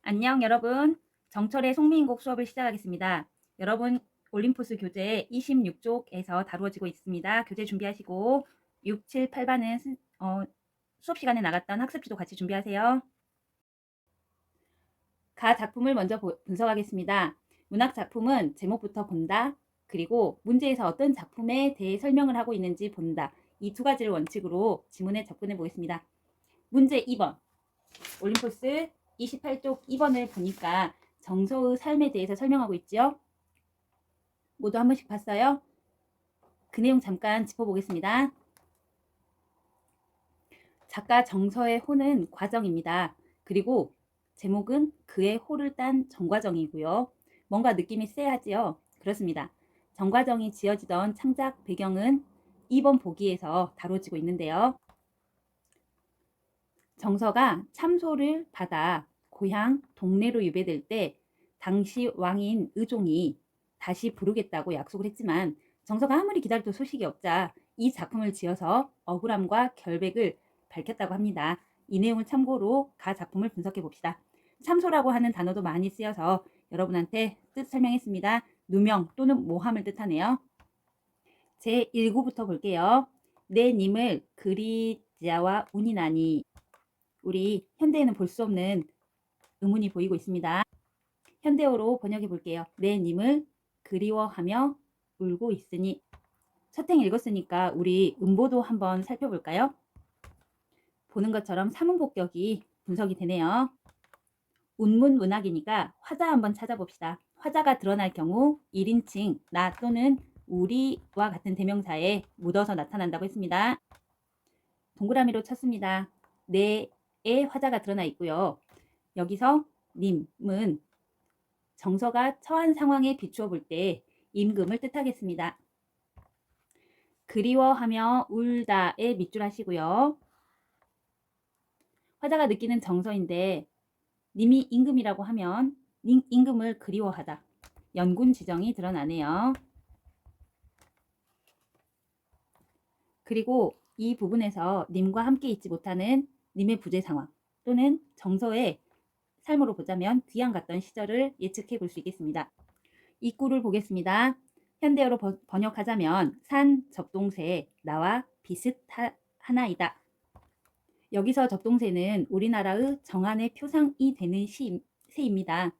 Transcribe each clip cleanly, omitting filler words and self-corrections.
안녕 여러분. 정철의 송미인곡 수업을 시작하겠습니다. 여러분 올림포스 교재 26쪽에서 다루어지고 있습니다. 교재 준비하시고 6, 7, 8반은 수업 시간에 나갔던 학습지도 같이 준비하세요. 가 작품을 먼저 분석하겠습니다. 문학 작품은 제목부터 본다. 그리고 문제에서 어떤 작품에 대해 설명을 하고 있는지 본다. 이 두 가지를 원칙으로 지문에 접근해 보겠습니다. 문제 2번. 올림포스 28쪽 2번을 보니까 정서의 삶에 대해서 설명하고 있지요. 모두 한 번씩 봤어요? 그 내용 잠깐 짚어보겠습니다. 작가 정서의 호는 과정입니다. 그리고 제목은 그의 호를 딴 정과정이고요. 뭔가 느낌이 쎄하지요? 그렇습니다. 정과정이 지어지던 창작 배경은 2번 보기에서 다뤄지고 있는데요. 정서가 참소를 받아 고향 동네로 유배될 때 당시 왕인 의종이 다시 부르겠다고 약속을 했지만 정서가 아무리 기다려도 소식이 없자 이 작품을 지어서 억울함과 결백을 밝혔다고 합니다. 이 내용을 참고로 가 작품을 분석해 봅시다. 참소라고 하는 단어도 많이 쓰여서 여러분한테 뜻 설명했습니다. 누명 또는 모함을 뜻하네요. 제 1구부터 볼게요. 내 님을 그리자와 운이 나니. 우리 현대에는 볼 수 없는 의문이 보이고 있습니다. 현대어로 번역해 볼게요. 내 님을 그리워하며 울고 있으니. 서탱 읽었으니까 우리 음보도 한번 살펴볼까요? 보는 것처럼 사문복격이 분석이 되네요. 운문문학이니까 화자 한번 찾아봅시다. 화자가 드러날 경우 1인칭 나 또는 우리와 같은 대명사에 묻어서 나타난다고 했습니다. 동그라미로 쳤습니다. 내의 화자가 드러나 있고요. 여기서 님은 정서가 처한 상황에 비추어 볼 때 임금을 뜻하겠습니다. 그리워하며 울다에 밑줄 하시고요. 화자가 느끼는 정서인데 님이 임금이라고 하면 임금을 그리워하다. 연군 지정이 드러나네요. 그리고 이 부분에서 님과 함께 있지 못하는 님의 부재 상황 또는 정서의 삶으로 보자면 귀양 갔던 시절을 예측해 볼 수 있겠습니다. 입구를 보겠습니다. 현대어로 번역하자면 산 접동새 나와 비슷하나이다. 여기서 접동새는 우리나라의 정안의 표상이 되는 새입니다.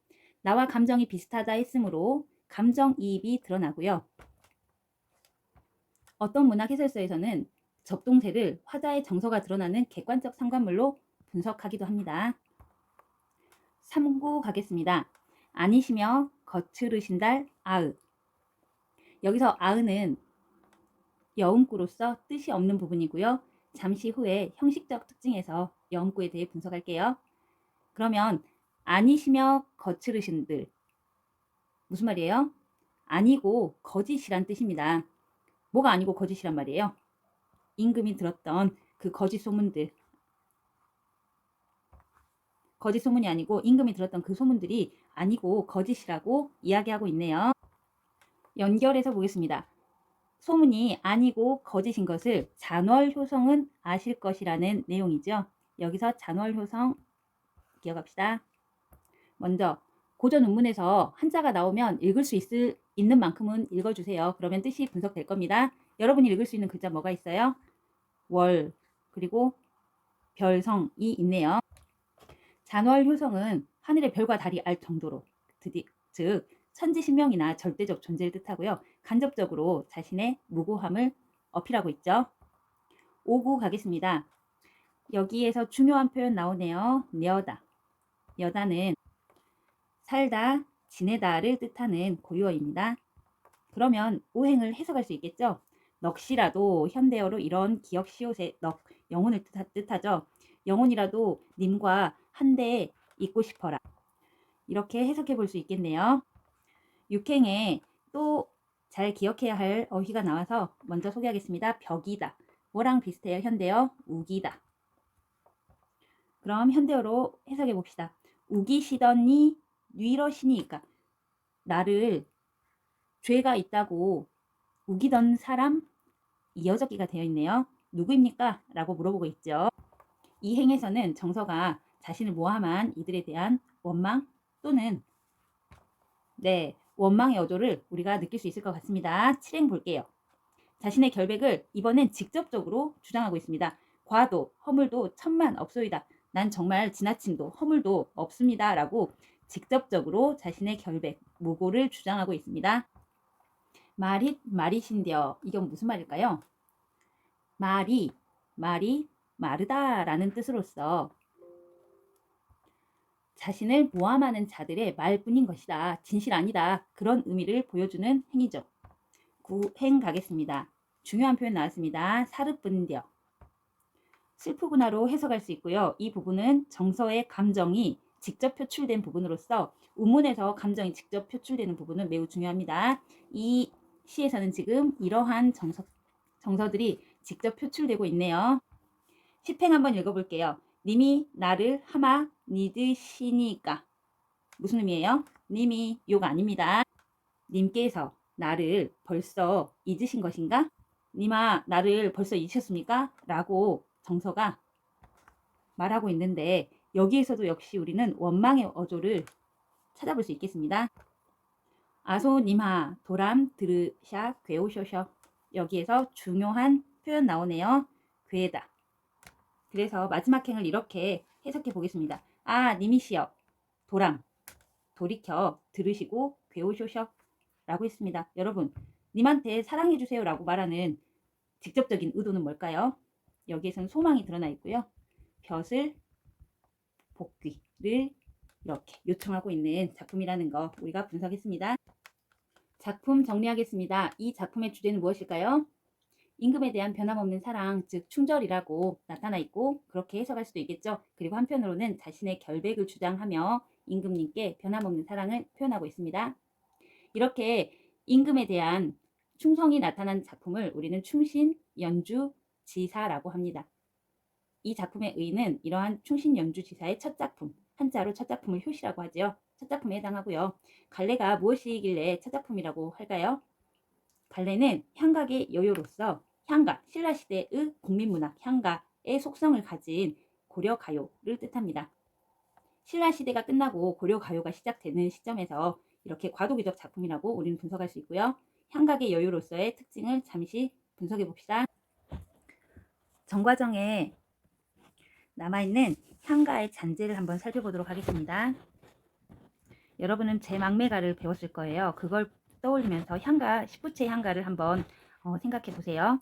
나와 감정이 비슷하다 했으므로 감정이입이 드러나고요. 어떤 문학 해설서에서는 접동새를 화자의 정서가 드러나는 객관적 상관물로 분석하기도 합니다. 3구 가겠습니다. 아니시며 거칠으신달 아으. 여기서 아으는 여음구로서 뜻이 없는 부분이고요. 잠시 후에 형식적 특징에서 여음구에 대해 분석할게요. 그러면 아니시며 거칠으신들 무슨 말이에요? 아니고 거짓이란 뜻입니다. 뭐가 아니고 거짓이란 말이에요? 임금이 들었던 그 거짓 소문들, 거짓 소문이 아니고 임금이 들었던 그 소문들이 아니고 거짓이라고 이야기하고 있네요. 연결해서 보겠습니다. 소문이 아니고 거짓인 것을 잔월효성은 아실 것이라는 내용이죠. 여기서 잔월효성 기억합시다. 먼저 고전 운문에서 한자가 나오면 읽을 수 있는 만큼은 읽어주세요. 그러면 뜻이 분석될 겁니다. 여러분이 읽을 수 있는 글자 뭐가 있어요? 월 그리고 별성이 있네요. 잔월효성은 하늘의 별과 달이 알 정도로 즉 천지신명이나 절대적 존재를 뜻하고요. 간접적으로 자신의 무고함을 어필하고 있죠. 5구 가겠습니다. 여기에서 중요한 표현 나오네요. 녀다. 여다는 살다, 지내다를 뜻하는 고유어입니다. 그러면 오행을 해석할 수 있겠죠. 넋이라도 현대어로 이런 기억 시옷의 넋, 영혼을 뜻하죠. 영혼이라도 님과 한데 있고 싶어라. 이렇게 해석해 볼 수 있겠네요. 6행에 또 잘 기억해야 할 어휘가 나와서 먼저 소개하겠습니다. 벽이다. 뭐랑 비슷해요? 현대어 우기다. 그럼 현대어로 해석해 봅시다. 우기시더니 뉘러시니까 나를 죄가 있다고 우기던 사람 이어적기가 되어 있네요. 누구입니까? 라고 물어보고 있죠. 이 행에서는 정서가 자신을 모함한 이들에 대한 원망 또는 원망의 어조를 우리가 느낄 수 있을 것 같습니다. 7행 볼게요. 자신의 결백을 이번엔 직접적으로 주장하고 있습니다. 과도 허물도 천만 없소이다. 난 정말 지나침도 허물도 없습니다. 라고 직접적으로 자신의 결백, 무고를 주장하고 있습니다. 말이신디어. 이건 무슨 말일까요? 말이 마르다라는 뜻으로서 자신을 모함하는 자들의 말뿐인 것이다. 진실 아니다. 그런 의미를 보여주는 행위죠. 9행 가겠습니다. 중요한 표현 나왔습니다. 사르뿐디어. 슬프구나로 해석할 수 있고요. 이 부분은 정서의 감정이 직접 표출된 부분으로서 우문에서 감정이 직접 표출되는 부분은 매우 중요합니다. 이 시에서는 지금 이러한 정서들이 직접 표출되고 있네요. 10행 한번 읽어볼게요. 님이 나를 하마 니드시니까. 무슨 의미예요? 님이 욕 아닙니다. 님께서 나를 벌써 잊으신 것인가? 님아 나를 벌써 잊으셨습니까? 라고 정서가 말하고 있는데 여기에서도 역시 우리는 원망의 어조를 찾아볼 수 있겠습니다. 아소님하 도람 들으샤 괴오쇼셔. 여기에서 중요한 표현 나오네요. 괴다. 그래서 마지막 행을 이렇게 해석해 보겠습니다. 아 님이시여 도람 돌이켜 들으시고 괴오쇼셔 라고 했습니다. 여러분 님한테 사랑해주세요 라고 말하는 직접적인 의도는 뭘까요? 여기에선 소망이 드러나 있고요. 벼슬 복귀를 이렇게 요청하고 있는 작품이라는 거 우리가 분석했습니다. 작품 정리하겠습니다. 이 작품의 주제는 무엇일까요? 임금에 대한 변함없는 사랑, 즉 충절이라고 나타나 있고 그렇게 해석할 수도 있겠죠. 그리고 한편으로는 자신의 결백을 주장하며 임금님께 변함없는 사랑을 표현하고 있습니다. 이렇게 임금에 대한 충성이 나타난 작품을 우리는 충신, 연주, 지사라고 합니다. 이 작품의 의의는 이러한 충신, 연주, 지사의 첫 작품, 한자로 첫 작품을 효시라고 하지요. 첫 작품에 해당하고요. 갈래가 무엇이길래 첫 작품이라고 할까요? 갈래는 향각의 여요로서 향가, 신라시대의 국민문학 향가의 속성을 가진 고려가요를 뜻합니다. 신라시대가 끝나고 고려가요가 시작되는 시점에서 이렇게 과도기적 작품이라고 우리는 분석할 수 있고요. 향각의 여유로서의 특징을 잠시 분석해 봅시다. 정과정에 남아있는 향가의 잔재를 한번 살펴보도록 하겠습니다. 여러분은 제망매가를 배웠을 거예요. 그걸 떠올리면서 향가, 19채 향가를 한번 생각해 보세요.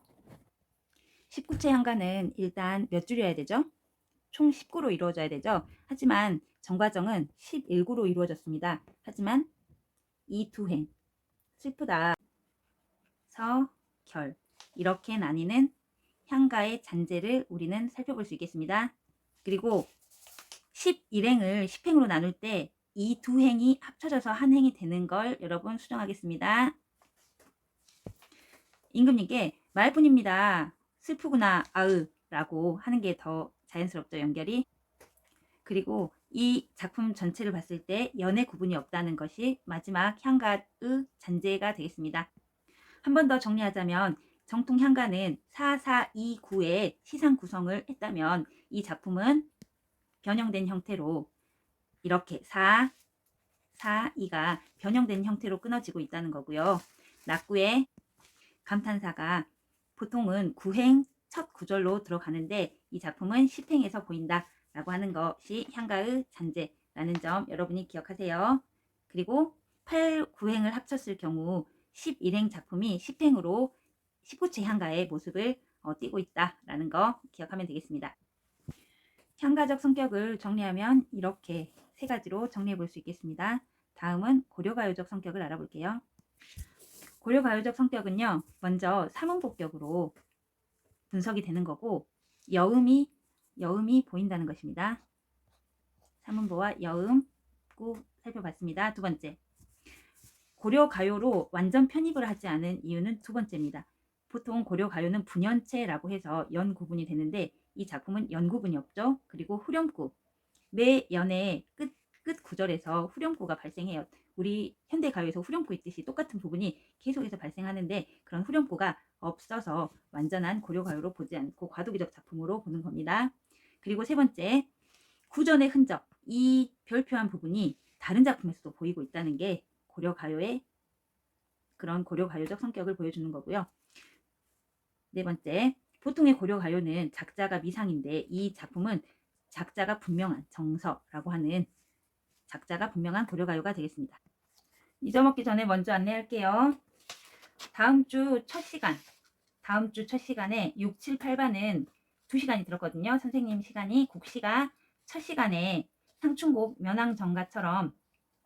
19채 향가는 일단 몇 줄이어야 되죠? 총 19로 이루어져야 되죠. 하지만 정과정은 11구로 이루어졌습니다. 하지만 이 두 행, 슬프다, 서, 결 이렇게 나뉘는 향가의 잔재를 우리는 살펴볼 수 있겠습니다. 그리고 11행을 10행으로 나눌 때 이 두 행이 합쳐져서 한 행이 되는 걸 여러분 수정하겠습니다. 임금님께 말뿐입니다. 슬프구나 아으 라고 하는 게 더 자연스럽죠. 연결이. 그리고 이 작품 전체를 봤을 때 연의 구분이 없다는 것이 마지막 향가의 잔재가 되겠습니다. 한 번 더 정리하자면 정통 향가는 4429의 시상 구성을 했다면 이 작품은 변형된 형태로 이렇게 4, 4, 2가 변형된 형태로 끊어지고 있다는 거고요. 낙구의 감탄사가 보통은 9행 첫 구절로 들어가는데 이 작품은 10행에서 보인다 라고 하는 것이 향가의 잔재라는 점 여러분이 기억하세요. 그리고 8, 9행을 합쳤을 경우 11행 작품이 10행으로 19채 향가의 모습을 띠고 있다라는 거 기억하면 되겠습니다. 향가적 성격을 정리하면 이렇게 세 가지로 정리해 볼 수 있겠습니다. 다음은 고려가요적 성격을 알아볼게요. 고려가요적 성격은요. 먼저 사문복격으로 분석이 되는 거고 여음이 보인다는 것입니다. 사문보와 여음구 살펴봤습니다. 두 번째, 고려가요로 완전 편입을 하지 않은 이유는 두 번째입니다. 보통 고려가요는 분연체라고 해서 연 구분이 되는데 이 작품은 연 구분이 없죠. 그리고 후렴구, 매 연의 끝 구절에서 후렴구가 발생해요. 우리 현대가요에서 후렴구 있듯이 똑같은 부분이 계속해서 발생하는데 그런 후렴구가 없어서 완전한 고려가요로 보지 않고 과도기적 작품으로 보는 겁니다. 그리고 세 번째, 구전의 흔적, 이 별표한 부분이 다른 작품에서도 보이고 있다는 게 고려가요의 그런 고려가요적 성격을 보여주는 거고요. 네 번째, 보통의 고려가요는 작자가 미상인데 이 작품은 작자가 분명한 정서라고 하는 작자가 분명한 고려가요가 되겠습니다. 잊어먹기 전에 먼저 안내할게요. 다음 주 첫 시간에 6, 7, 8반은 2시간이 들었거든요. 선생님 시간이 국시가 첫 시간에 상충곡 면왕정가처럼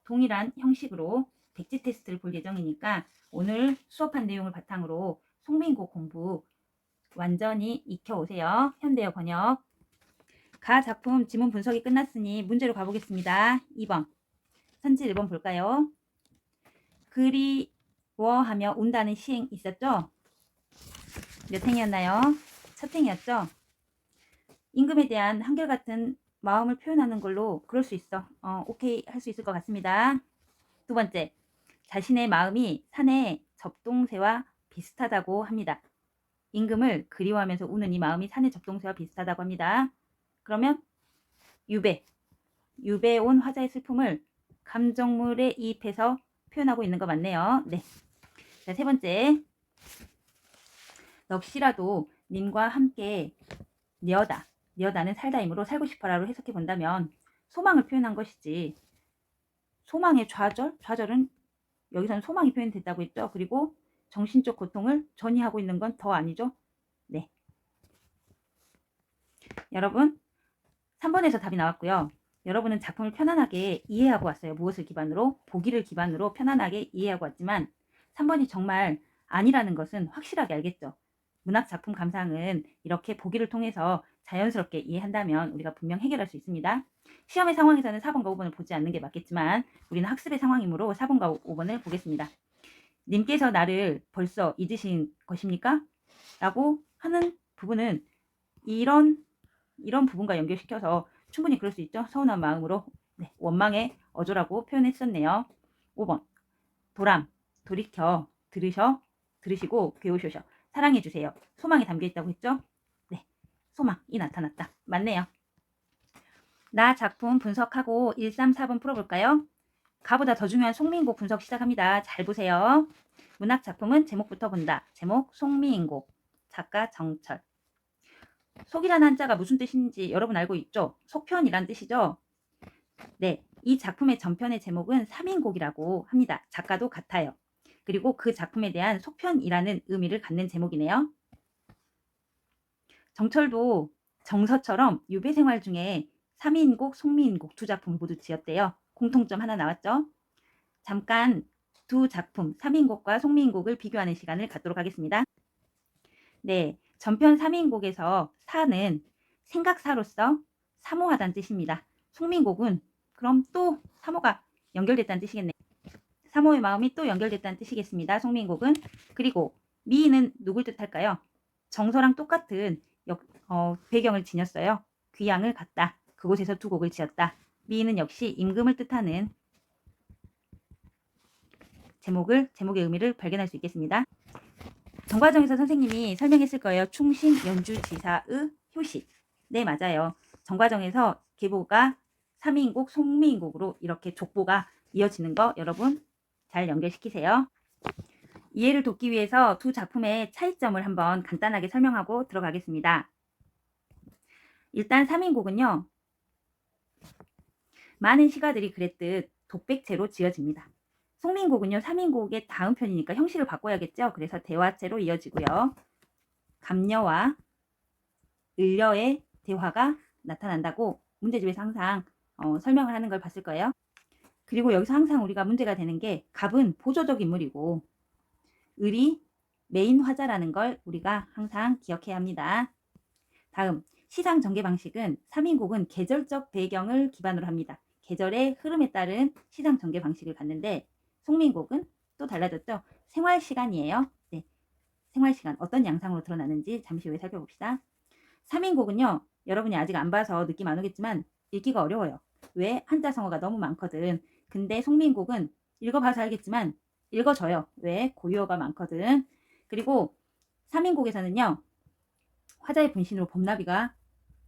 동일한 형식으로 백지 테스트를 볼 예정이니까 오늘 수업한 내용을 바탕으로 송민곡 공부 완전히 익혀오세요. 현대어 번역. 가 작품 지문 분석이 끝났으니 문제로 가보겠습니다. 2번. 선지 1번 볼까요? 그리워하며 운다는 시행 있었죠? 몇 행이었나요? 첫 행이었죠? 임금에 대한 한결같은 마음을 표현하는 걸로 그럴 수 있어. 오케이 할 수 있을 것 같습니다. 두 번째, 자신의 마음이 산의 접동새와 비슷하다고 합니다. 임금을 그리워하면서 우는 이 마음이 산의 접동새와 비슷하다고 합니다. 그러면 유배에 온 화자의 슬픔을 감정물에 이입해서 표현하고 있는 거 맞네요. 네. 자, 세 번째, 넋이라도 님과 함께 녀다는 살다임으로 살고 싶어라로 해석해 본다면 소망을 표현한 것이지 소망의 좌절은 여기서는 소망이 표현됐다고 했죠. 그리고 정신적 고통을 전이하고 있는 건 더 아니죠. 네. 여러분 3번에서 답이 나왔고요. 여러분은 작품을 편안하게 이해하고 왔어요. 무엇을 기반으로? 보기를 기반으로 편안하게 이해하고 왔지만 3번이 정말 아니라는 것은 확실하게 알겠죠. 문학작품 감상은 이렇게 보기를 통해서 자연스럽게 이해한다면 우리가 분명 해결할 수 있습니다. 시험의 상황에서는 4번과 5번을 보지 않는 게 맞겠지만 우리는 학습의 상황이므로 4번과 5번을 보겠습니다. 님께서 나를 벌써 잊으신 것입니까? 라고 하는 부분은 이런 부분과 연결시켜서 충분히 그럴 수 있죠. 서운한 마음으로 원망의 어조라고 표현했었네요. 5번 돌이켜 들으시고 배우셔서 사랑해주세요. 소망이 담겨있다고 했죠. 네, 소망이 나타났다. 맞네요. 나 작품 분석하고 1, 3, 4번 풀어볼까요? 가보다 더 중요한 송미인곡 분석 시작합니다. 잘 보세요. 문학 작품은 제목부터 본다. 제목 송미인곡, 작가 정철. 속이라는 한자가 무슨 뜻인지 여러분 알고 있죠? 속편이란 뜻이죠? 네, 이 작품의 전편의 제목은 3인곡이라고 합니다. 작가도 같아요. 그리고 그 작품에 대한 속편이라는 의미를 갖는 제목이네요. 정철도 정서처럼 유배 생활 중에 3인곡, 송미인곡 두 작품을 모두 지었대요. 공통점 하나 나왔죠? 잠깐 두 작품 3인곡과 송미인곡을 비교하는 시간을 갖도록 하겠습니다. 네, 전편 3인곡에서 사는 생각사로서 사모하다는 뜻입니다. 송민곡은 그럼 또 사모가 연결됐다는 뜻이겠네요. 사모의 마음이 또 연결됐다는 뜻이겠습니다. 송민곡은. 그리고 미인은 누굴 뜻할까요? 정서랑 똑같은 배경을 지녔어요. 귀양을 갔다. 그곳에서 두 곡을 지었다. 미인은 역시 임금을 뜻하는 제목의 의미를 발견할 수 있겠습니다. 정과정에서 선생님이 설명했을 거예요. 충신, 연주, 지사의 효시. 네, 맞아요. 정과정에서 계보가 3인곡, 송미인곡으로 이렇게 족보가 이어지는 거 여러분 잘 연결시키세요. 이해를 돕기 위해서 두 작품의 차이점을 한번 간단하게 설명하고 들어가겠습니다. 일단 3인곡은요. 많은 시가들이 그랬듯 독백체로 지어집니다. 송민곡은요. 3인곡의 다음 편이니까 형식을 바꿔야겠죠. 그래서 대화체로 이어지고요. 감녀와 을려의 대화가 나타난다고 문제집에서 항상 설명을 하는 걸 봤을 거예요. 그리고 여기서 항상 우리가 문제가 되는 게 갑은 보조적 인물이고 을이 메인 화자라는 걸 우리가 항상 기억해야 합니다. 다음 시상 전개 방식은 3인곡은 계절적 배경을 기반으로 합니다. 계절의 흐름에 따른 시상 전개 방식을 갖는데 송민곡은 또 달라졌죠. 생활시간이에요. 네, 생활시간 어떤 양상으로 드러나는지 잠시 후에 살펴봅시다. 3인곡은요. 여러분이 아직 안 봐서 느낌 안 오겠지만 읽기가 어려워요. 왜? 한자성어가 너무 많거든. 근데 송민곡은 읽어봐서 알겠지만 읽어져요. 왜? 고유어가 많거든. 그리고 3인곡에서는요. 화자의 분신으로 봄나비가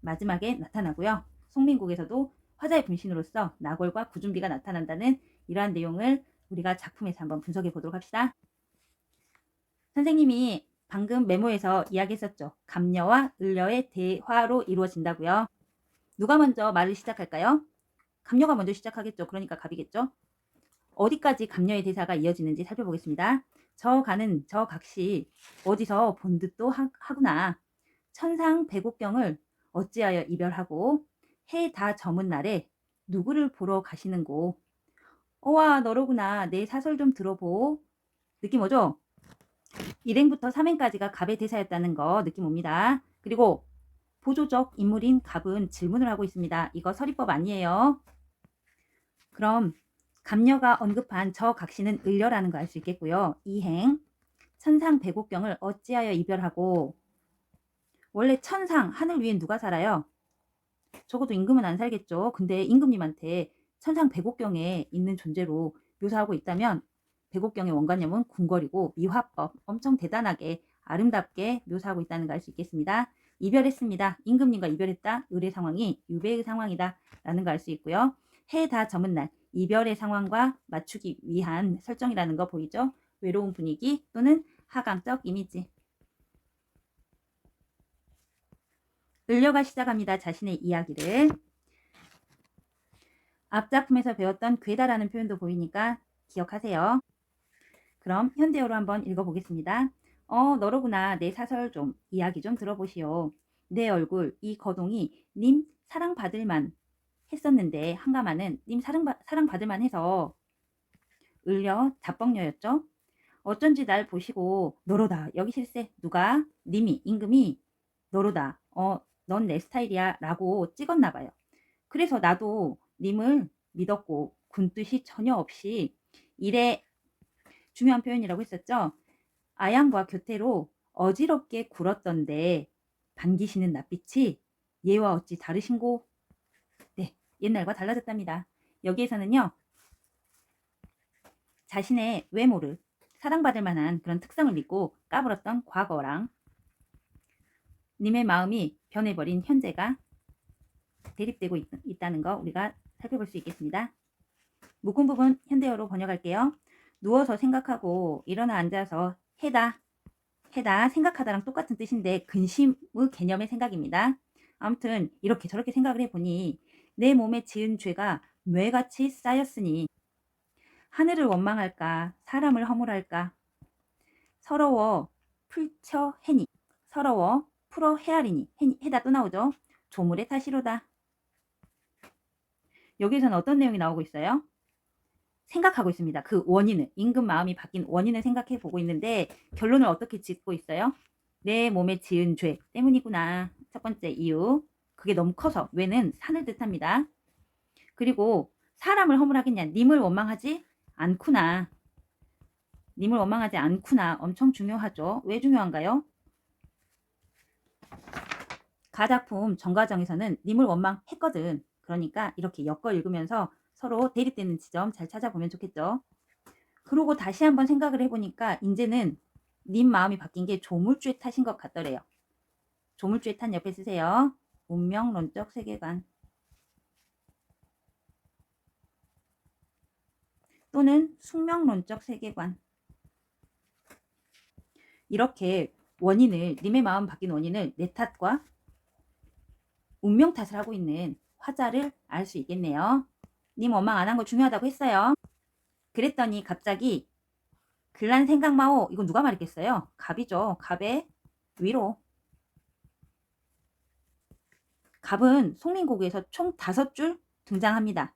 마지막에 나타나고요. 송민국에서도 화자의 분신으로서 나골과 구준비가 나타난다는 이러한 내용을 우리가 작품에서 한번 분석해 보도록 합시다. 선생님이 방금 메모에서 이야기했었죠. 감녀와 을녀의 대화로 이루어진다고요. 누가 먼저 말을 시작할까요? 감녀가 먼저 시작하겠죠. 그러니까 갑이겠죠. 어디까지 감녀의 대사가 이어지는지 살펴보겠습니다. 저 가는 저 각시 어디서 본 듯도 하구나. 천상 백옥경을 어찌하여 이별하고 해 다 저문 날에 누구를 보러 가시는고. 어와 너로구나. 내 사설 좀 들어보. 느낌 오죠? 1행부터 3행까지가 갑의 대사였다는 거 느낌 옵니다. 그리고 보조적 인물인 갑은 질문을 하고 있습니다. 이거 서리법 아니에요. 그럼 감녀가 언급한 저 각시는 을려라는 거 알 수 있겠고요. 2행 천상 백옥경을 어찌하여 이별하고. 원래 천상 하늘 위엔 누가 살아요? 적어도 임금은 안 살겠죠. 근데 임금님한테 천상 백옥경에 있는 존재로 묘사하고 있다면 백옥경의 원관념은 궁궐이고 미화법 엄청 대단하게 아름답게 묘사하고 있다는 걸 알 수 있겠습니다. 이별했습니다. 임금님과 이별했다. 을의 상황이 유배의 상황이다 라는 걸 알 수 있고요. 해 다 저문 날 이별의 상황과 맞추기 위한 설정이라는 거 보이죠? 외로운 분위기 또는 하강적 이미지. 을려가 시작합니다. 자신의 이야기를. 앞 작품에서 배웠던 괴다라는 표현도 보이니까 기억하세요. 그럼 현대어로 한번 읽어보겠습니다. 너로구나. 내 사설 좀 이야기 좀 들어보시오. 내 얼굴 이 거동이 님 사랑받을만 했었는데 한가마는 님 사랑받을만 해서 을려 잡뻥녀였죠. 어쩐지 날 보시고 너로다. 여기 실세. 누가? 님이 임금이 너로다. 넌 내 스타일이야 라고 찍었나 봐요. 그래서 나도 님을 믿었고 군뜻이 전혀 없이 일에 중요한 표현이라고 했었죠. 아양과 교태로 어지럽게 굴었던데 반기시는 낯빛이 얘와 어찌 다르신고. 네, 옛날과 달라졌답니다. 여기에서는요. 자신의 외모를 사랑받을 만한 그런 특성을 믿고 까불었던 과거랑 님의 마음이 변해버린 현재가 대립되고 있다는 거 우리가 살펴볼 수 있겠습니다. 묶은 부분 현대어로 번역할게요. 누워서 생각하고 일어나 앉아서 해다 생각하다랑 똑같은 뜻인데 근심의 개념의 생각입니다. 아무튼 이렇게 저렇게 생각을 해보니 내 몸에 지은 죄가 뇌같이 쌓였으니 하늘을 원망할까 사람을 허물할까 서러워 풀쳐 해니 서러워 풀어 헤아리니 해다 또 나오죠. 조물의 탓이로다. 여기서는 어떤 내용이 나오고 있어요? 생각하고 있습니다. 그 원인을 임금 마음이 바뀐 원인을 생각해 보고 있는데 결론을 어떻게 짓고 있어요? 내 몸에 지은 죄 때문이구나. 첫 번째 이유. 그게 너무 커서 뇌는 산을 뜻합니다. 그리고 사람을 허물하겠냐. 님을 원망하지 않구나. 님을 원망하지 않구나. 엄청 중요하죠. 왜 중요한가요? 가작품 정과정에서는 님을 원망했거든. 그러니까 이렇게 엮어 읽으면서 서로 대립되는 지점 잘 찾아보면 좋겠죠. 그러고 다시 한번 생각을 해보니까 이제는 님 마음이 바뀐 게 조물주의 탓인 것 같더래요. 조물주의 탓 옆에 쓰세요. 운명론적 세계관 또는 숙명론적 세계관. 이렇게 원인을 님의 마음 바뀐 원인을 내 탓과 운명 탓을 하고 있는 화자를 알 수 있겠네요. 님 원망 안 한 거 중요하다고 했어요. 그랬더니 갑자기 글란 생각마오. 이건 누가 말했겠어요? 갑이죠. 갑의 위로. 갑은 송민고구에서 총 5줄 등장합니다.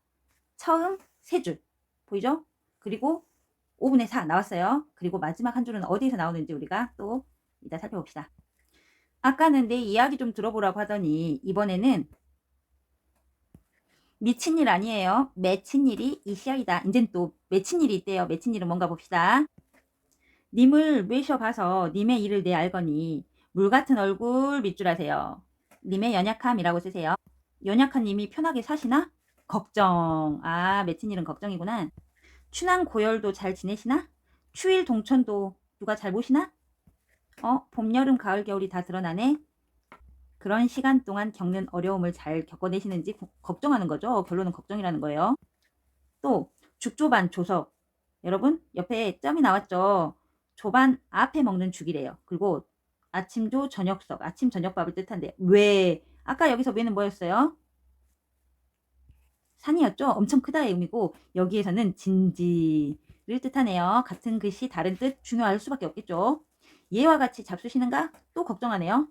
처음 3줄 보이죠? 그리고 5분의 4 나왔어요. 그리고 마지막 한 줄은 어디에서 나오는지 우리가 또 이따 살펴봅시다. 아까는 내 이야기 좀 들어보라고 하더니 이번에는 미친 일 아니에요. 맺힌 일이 이시야이다. 이젠 또 맺힌 일이 있대요. 맺힌 일은 뭔가 봅시다. 님을 외셔봐서 님의 일을 내 알거니 물같은 얼굴 밑줄하세요. 님의 연약함이라고 쓰세요. 연약한 님이 편하게 사시나? 걱정. 맺힌 일은 걱정이구나. 춘향 고열도 잘 지내시나? 추일 동천도 누가 잘 보시나? 봄, 여름, 가을, 겨울이 다 드러나네. 그런 시간 동안 겪는 어려움을 잘 겪어내시는지 걱정하는 거죠. 결론은 걱정이라는 거예요. 또 죽조반 조석. 여러분 옆에 점이 나왔죠. 조반 앞에 먹는 죽이래요. 그리고 아침조 저녁석. 아침 저녁밥을 뜻한대요. 왜? 아까 여기서 왜는 뭐였어요? 산이었죠. 엄청 크다의 의미고 여기에서는 진지를 뜻하네요. 같은 글씨 다른 뜻 중요할 수밖에 없겠죠. 얘와 같이 잡수시는가? 또 걱정하네요.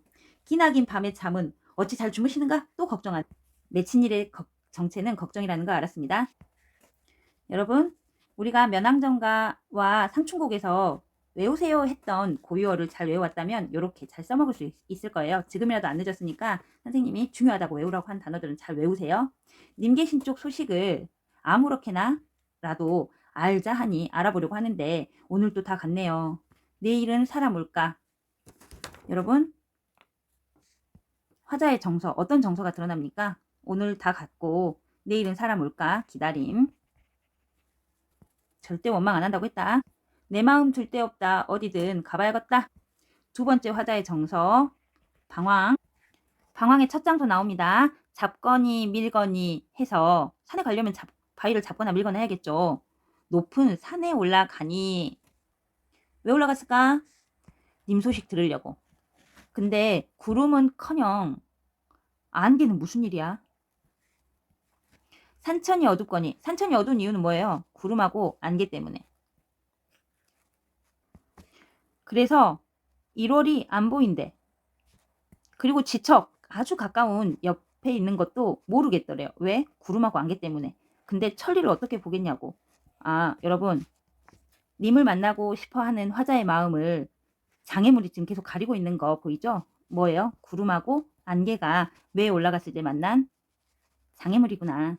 기나긴 밤의 잠은 어찌 잘 주무시는가? 또 걱정하네. 매친일의 정체는 걱정이라는 거 알았습니다. 여러분 우리가 면왕정가와 상충곡에서 외우세요 했던 고유어를 잘 외워왔다면 이렇게 잘 써먹을 수 있을 거예요. 지금이라도 안 늦었으니까 선생님이 중요하다고 외우라고 한 단어들은 잘 외우세요. 님 계신 쪽 소식을 아무렇게나 라도 알자 하니 알아보려고 하는데 오늘도 다 갔네요. 내일은 사람 올까? 여러분 화자의 정서 어떤 정서가 드러납니까? 오늘 다 갔고 내일은 사람 올까? 기다림. 절대 원망 안 한다고 했다. 내 마음 둘 데 없다. 어디든 가봐야겠다. 두 번째 화자의 정서 방황. 방황의 첫 장소 나옵니다. 잡거니 밀거니 해서 산에 가려면 바위를 잡거나 밀거나 해야겠죠. 높은 산에 올라가니 왜 올라갔을까? 님 소식 들으려고. 근데 구름은커녕 안개는 무슨 일이야? 산천이 어둡거니. 산천이 어두운 이유는 뭐예요? 구름하고 안개 때문에. 그래서 1월이 안 보인대. 그리고 지척 아주 가까운 옆에 있는 것도 모르겠더래요. 왜? 구름하고 안개 때문에. 근데 천리를 어떻게 보겠냐고. 아 여러분 님을 만나고 싶어하는 화자의 마음을 장애물이 지금 계속 가리고 있는 거 보이죠? 뭐예요? 구름하고 안개가 왜 올라갔을 때 만난 장애물이구나.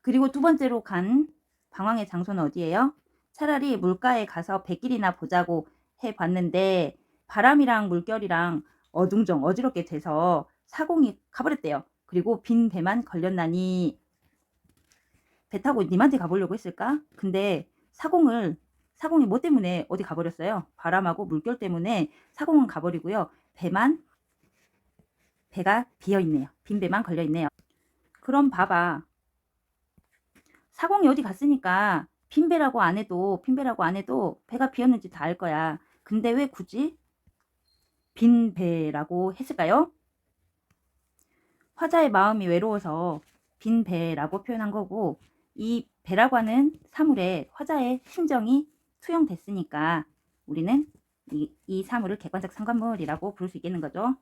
그리고 두 번째로 간 방황의 장소는 어디예요? 차라리 물가에 가서 백길이나 보자고 해봤는데 바람이랑 물결이랑 어둥정 어지럽게 돼서 사공이 가버렸대요. 그리고 빈 배만 걸렸나니 배 타고 님한테 가보려고 했을까? 근데 사공이 뭐 때문에 어디 가버렸어요? 바람하고 물결 때문에 사공은 가버리고요. 배가 비어있네요. 빈 배만 걸려있네요. 그럼 봐봐. 사공이 어디 갔으니까 빈배라고 안 해도 배가 비었는지 다 알 거야. 근데 왜 굳이 빈배라고 했을까요? 화자의 마음이 외로워서 빈배라고 표현한 거고 이 배라고 하는 사물에 화자의 심정이 투영됐으니까 우리는 이 사물을 객관적 상관물이라고 부를 수 있겠는 거죠.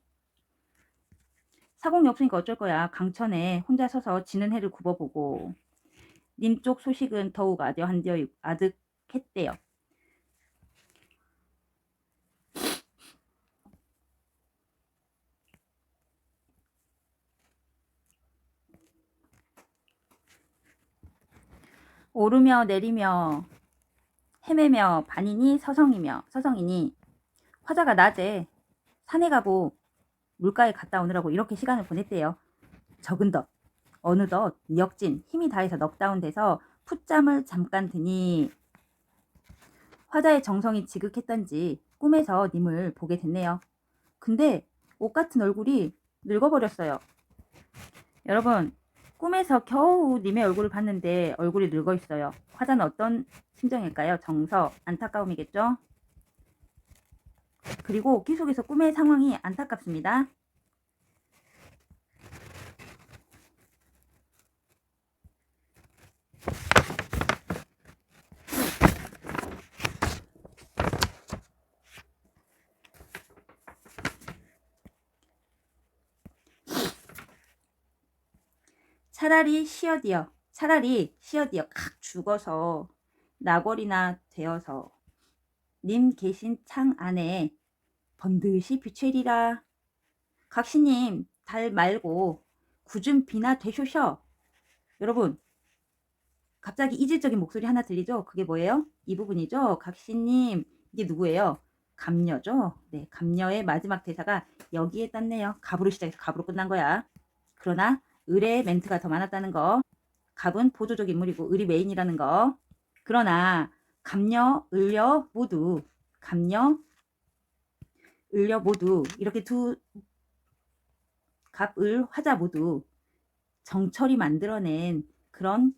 사공이 없으니까 어쩔 거야. 강천에 혼자 서서 지는 해를 굽어보고 님 쪽 소식은 더욱 아득했대요. 오르며 내리며 헤매며 반이니 서성이니 화자가 낮에 산에 가고 물가에 갔다 오느라고 이렇게 시간을 보냈대요. 적은덧 어느덧 역진 힘이 다해서 넉다운 돼서 풋잠을 잠깐 드니 화자의 정성이 지극했던지 꿈에서 님을 보게 됐네요. 근데 옷 같은 얼굴이 늙어버렸어요. 여러분 꿈에서 겨우 님의 얼굴을 봤는데 얼굴이 늙어 있어요. 화자는 어떤 심정일까요? 정서, 안타까움이겠죠? 그리고 계속해서 꿈의 상황이 안타깝습니다. 차라리 쉬어디어 칵 죽어서 나골이나 되어서 님 계신 창 안에 번듯이 비추리라. 각시님 달 말고 굳은 비나 되쇼셔. 여러분 갑자기 이질적인 목소리 하나 들리죠? 그게 뭐예요? 이 부분이죠. 각시님 이게 누구예요? 갑녀죠. 네, 갑녀의 마지막 대사가 여기에 땄네요. 갑으로 시작해서 갑으로 끝난 거야. 그러나 을의 멘트가 더 많았다는 거. 갑은 보조적 인물이고 을이 메인이라는 거. 그러나 갑녀, 을녀 모두 이렇게 두 갑, 을, 화자 모두 정철이 만들어낸 그런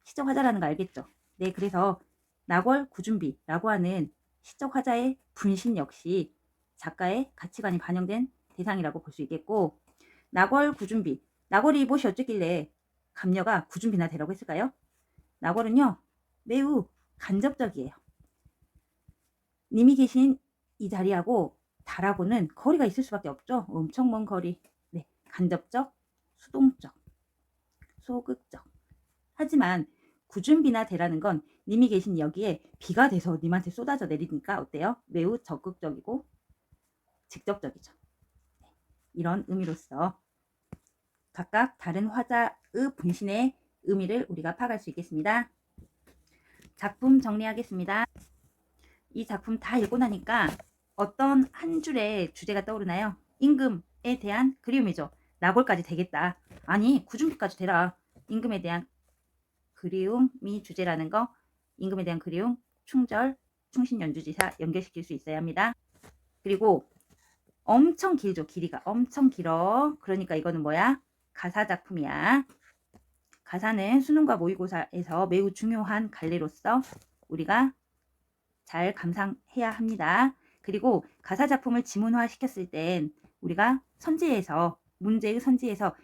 시적 화자라는 거 알겠죠? 네, 그래서 나궐 구준비라고 하는 시적 화자의 분신 역시 작가의 가치관이 반영된 대상이라고 볼 수 있겠고, 나궐 구준비, 나궐이 무엇이 어쩌길래 갑녀가 구준비나 되라고 했을까요? 나궐은요 매우 간접적이에요. 님이 계신 이 자리하고 달하고는 거리가 있을 수밖에 없죠. 엄청 먼 거리. 네, 간접적, 수동적, 소극적. 하지만 구준비나 대라는 건 님이 계신 여기에 비가 돼서 님한테 쏟아져 내리니까 어때요? 매우 적극적이고 직접적이죠. 네, 이런 의미로서 각각 다른 화자의 분신의 의미를 우리가 파악할 수 있겠습니다. 작품 정리하겠습니다. 이 작품 다 읽고 나니까 어떤 한 줄의 주제가 떠오르나요? 임금에 대한 그리움이죠. 나골까지 되겠다. 아니 구준비까지 되라. 임금에 대한 그리움이 주제라는 거, 임금에 대한 그리움, 충절, 충신연주지사 연결시킬 수 있어야 합니다. 그리고 엄청 길죠. 길이가 엄청 길어. 그러니까 이거는 뭐야? 가사 작품이야. 가사는 수능과 모의고사에서 매우 중요한 관리로서 우리가 잘 감상해야 합니다. 그리고 가사 작품을 지문화 시켰을 땐 우리가 선지에서 문제의 선지에서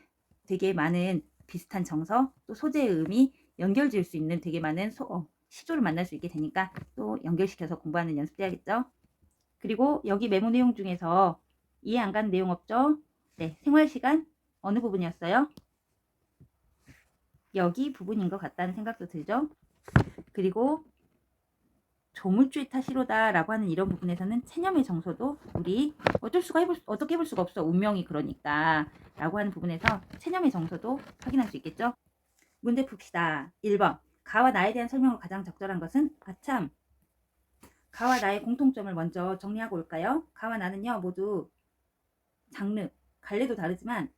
되게 많은 비슷한 정서 또 소재의 의미 연결지을 수 있는 되게 많은 시조를 만날 수 있게 되니까 또 연결시켜서 공부하는 연습해야겠죠. 그리고 여기 메모 내용 중에서 이해 안 가는 내용 없죠? 네, 생활시간 어느 부분이었어요? 여기 부분인 것 같다는 생각도 들죠? 그리고 조물주의 탓이로다 라고 하는 이런 부분에서는 체념의 정서도 우리 어떻게 해볼 수가 없어. 운명이 그러니까 라고 하는 부분에서 체념의 정서도 확인할 수 있겠죠. 문제 풉시다. 1번 가와 나에 대한 설명으로 가장 적절한 것은 아참 가와 나의 공통점을 먼저 정리하고 올까요? 가와 나는요 모두 장르 갈래도 다르지만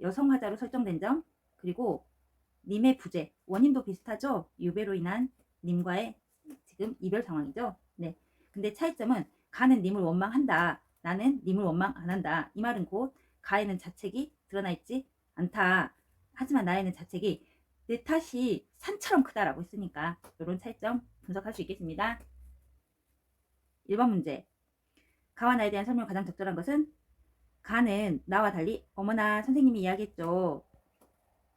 여성 화자로 설정된 점, 그리고 님의 부재 원인도 비슷하죠. 유배로 인한 님과의 지금 이별 상황이죠. 네. 근데 차이점은 가는 님을 원망한다. 나는 님을 원망 안 한다. 이 말은 곧 가에는 자책이 드러나 있지 않다. 하지만 나에는 자책이 내 탓이 산처럼 크다라고 했으니까 이런 차이점 분석할 수 있겠습니다. 1번 문제. 가와 나에 대한 설명 가장 적절한 것은 가는 나와 달리 어머나 선생님이 이야기했죠.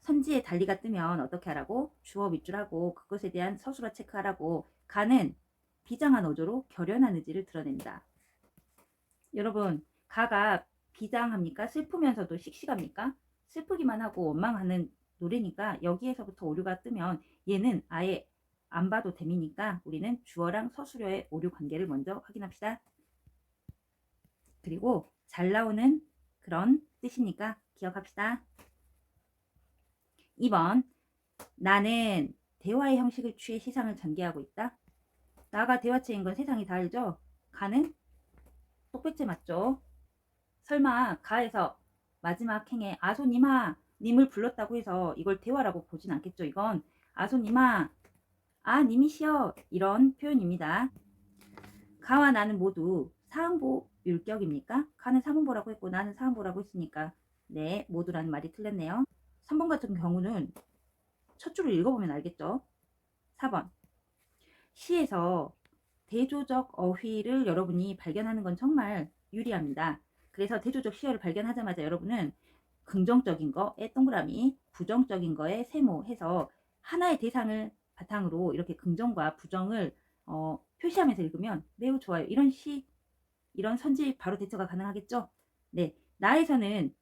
선지에 달리가 뜨면 어떻게 하라고? 주어 밑줄하고 그것에 대한 서술어 체크하라고. 가는 비장한 어조로 결연한 의지를 드러냅니다. 여러분 가가 비장합니까? 슬프면서도 씩씩합니까? 슬프기만 하고 원망하는 노래니까 여기에서부터 오류가 뜨면 얘는 아예 안 봐도 됨이니까 우리는 주어랑 서술어의 오류 관계를 먼저 확인합시다. 그리고 잘 나오는 그런 뜻이니까 기억합시다. 2번 나는 대화의 형식을 취해 시상을 전개하고 있다. 나가 대화체인 건 세상이 다 알죠? 가는 똑배째 맞죠? 설마 가에서 마지막 행에 아소님아 님을 불렀다고 해서 이걸 대화라고 보진 않겠죠? 이건 아소님아 아 님이시여 이런 표현입니다. 가와 나는 모두 사항보 율격입니까? 가는 사문보라고 했고 나는 사문보라고 했으니까 네 모두라는 말이 틀렸네요. 3번 같은 경우는 첫 줄을 읽어보면 알겠죠? 4번 시에서 대조적 어휘를 여러분이 발견하는 건 정말 유리합니다. 그래서 대조적 시어를 발견하자마자 여러분은 긍정적인 거에 동그라미, 부정적인 거에 세모 해서 하나의 대상을 바탕으로 이렇게 긍정과 부정을 표시하면서 읽으면 매우 좋아요. 이런 시, 이런 선지 바로 대처가 가능하겠죠? 네, 나에서는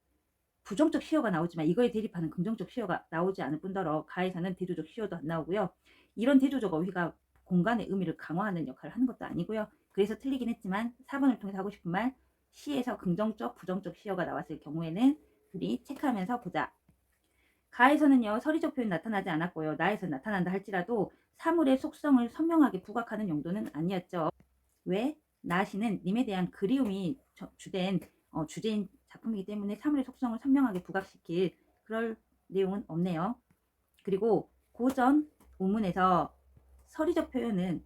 부정적 시어가 나오지만 이거에 대립하는 긍정적 시어가 나오지 않을 뿐더러 가에서는 대조적 시어도 안 나오고요. 이런 대조적 어휘가 공간의 의미를 강화하는 역할을 하는 것도 아니고요. 그래서 틀리긴 했지만 4번을 통해서 하고 싶은 말 시에서 긍정적, 부정적 시어가 나왔을 경우에는 우리 체크하면서 보자. 가에서는요. 서리적 표현 나타나지 않았고요. 나에서 나타난다 할지라도 사물의 속성을 선명하게 부각하는 용도는 아니었죠. 왜? 나시는 님에 대한 그리움이 주된 주제인 작품이기 때문에 사물의 속성을 선명하게 부각시킬 그럴 내용은 없네요. 그리고 고전 우문에서 서리적 표현은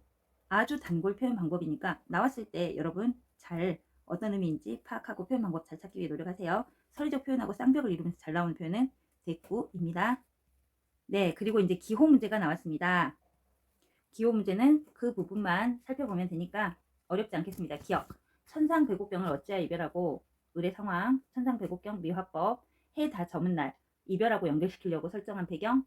아주 단골 표현 방법이니까 나왔을 때 여러분 잘 어떤 의미인지 파악하고 표현 방법 잘 찾기 위해 노력하세요. 서리적 표현하고 쌍벽을 이루면서 잘 나오는 표현은 됐고입니다. 네, 그리고 이제 기호 문제가 나왔습니다. 기호 문제는 그 부분만 살펴보면 되니까 어렵지 않겠습니다. 기억. 천상배곡경을 어찌하여 이별하고 의뢰 상황, 천상배곡경 미화법, 해 다 저문 날 이별하고 연결시키려고 설정한 배경,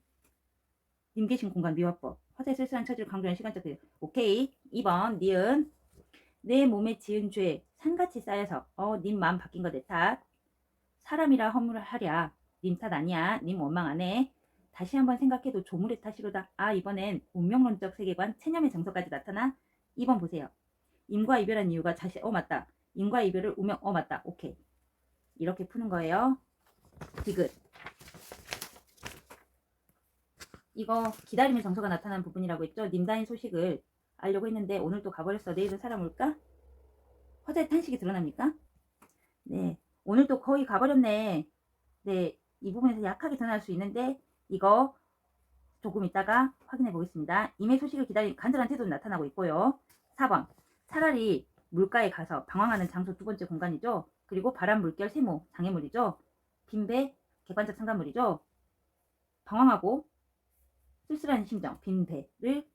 님 계신 공간 미화법, 화자의 쓸쓸한 처지를 강조하는 시간적 배경. 오케이. 2번 니은. 내 몸에 지은 죄 산같이 쌓여서 님 마음 바뀐 거 내 탓. 사람이라 허물을 하랴. 님 탓 아니야. 님 원망 안 해. 다시 한번 생각해도 조물의 탓이로다. 이번엔 운명론적 세계관 체념의 정서까지 나타나. 2번 보세요. 임과 이별한 이유가 자신 맞다. 임과 이별을 운명 맞다. 오케이. 이렇게 푸는 거예요. 디귿. 이거 기다림의 정서가 나타나는 부분이라고 했죠. 님다인 소식을 알려고 했는데 오늘 또 가버렸어. 내일은 사람 올까? 화자의 탄식이 드러납니까? 네. 오늘 또 거의 가버렸네. 네. 이 부분에서 약하게 드러날 수 있는데 이거 조금 있다가 확인해 보겠습니다. 임의 소식을 기다린 간절한 태도도 나타나고 있고요. 4번. 차라리 물가에 가서 방황하는 장소 두 번째 공간이죠. 그리고 바람, 물결, 세모, 장애물이죠. 빈배, 객관적 상관물이죠. 방황하고 쓸쓸한 심정, 빈배를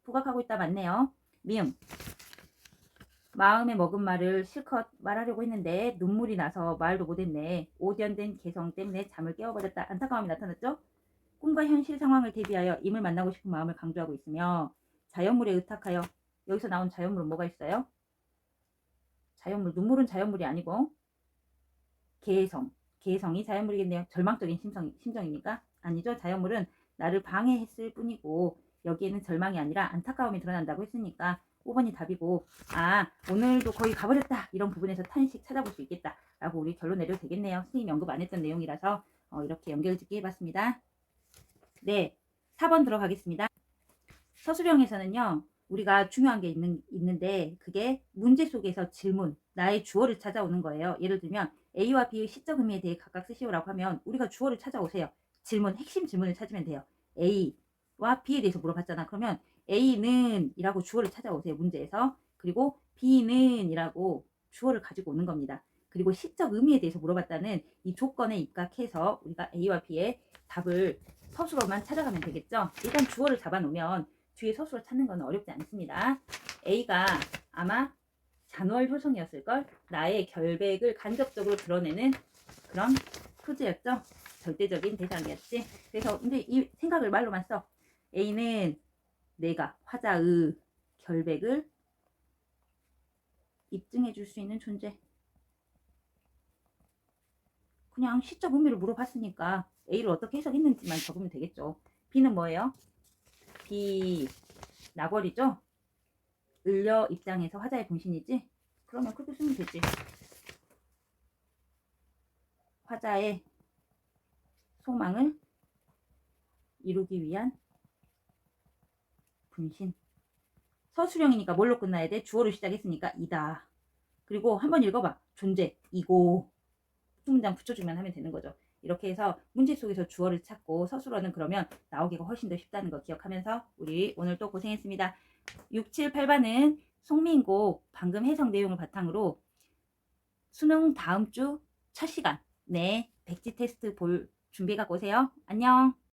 부각하고 있다 맞네요. 미음. 마음에 먹은 말을 실컷 말하려고 했는데 눈물이 나서 말도 못했네. 오전된 개성 때문에 잠을 깨워버렸다. 안타까움이 나타났죠. 꿈과 현실 상황을 대비하여 임을 만나고 싶은 마음을 강조하고 있으며 자연물에 의탁하여 여기서 나온 자연물은 뭐가 있어요? 자연물, 눈물은 자연물이 아니고 개성이 자연물이겠네요. 절망적인 심정이니까 아니죠. 자연물은 나를 방해했을 뿐이고 여기에는 절망이 아니라 안타까움이 드러난다고 했으니까 5번이 답이고 오늘도 거의 가버렸다 이런 부분에서 탄식 찾아볼 수 있겠다 라고 우리 결론 내려도 되겠네요. 선생님이 언급 안 했던 내용이라서 이렇게 연결짓기 해봤습니다. 네, 4번 들어가겠습니다. 서술형에서는요 우리가 중요한 게 있는데 그게 문제 속에서 질문, 나의 주어를 찾아오는 거예요. 예를 들면 A와 B의 시적 의미에 대해 각각 쓰시오라고 하면 우리가 주어를 찾아오세요. 핵심 질문을 찾으면 돼요. A와 B에 대해서 물어봤잖아. 그러면 A는 이라고 주어를 찾아오세요. 문제에서. 그리고 B는 이라고 주어를 가지고 오는 겁니다. 그리고 시적 의미에 대해서 물어봤다는 이 조건에 입각해서 우리가 A와 B의 답을 서술어만 찾아가면 되겠죠. 일단 주어를 잡아놓으면 뒤에 서술어 찾는 건 어렵지 않습니다. A가 아마 잔월 효성이었을걸. 나의 결백을 간접적으로 드러내는 그런 소재였죠. 절대적인 대상이었지. 그래서 근데 이 생각을 말로만 써. A는 내가 화자의 결백을 입증해 줄 수 있는 존재. 그냥 시적 의미를 물어봤으니까 A를 어떻게 해석했는지만 적으면 되겠죠. B는 뭐예요? B 나궐이죠? 을려 입장에서 화자의 분신이지? 그러면 그렇게 쓰면 되지. 화자의 소망을 이루기 위한 분신. 서술형이니까 뭘로 끝나야 돼? 주어로 시작했으니까 이다. 그리고 한번 읽어봐. 존재, 이고. 문장 붙여주면 하면 되는 거죠. 이렇게 해서 문제 속에서 주어를 찾고 서술어는 그러면 나오기가 훨씬 더 쉽다는 거 기억하면서 우리 오늘 또 고생했습니다. 6, 7, 8반은 송민곡 방금 해석 내용을 바탕으로 수능 다음 주 첫 시간 백지 테스트 볼 준비해 갖고 오세요. 안녕.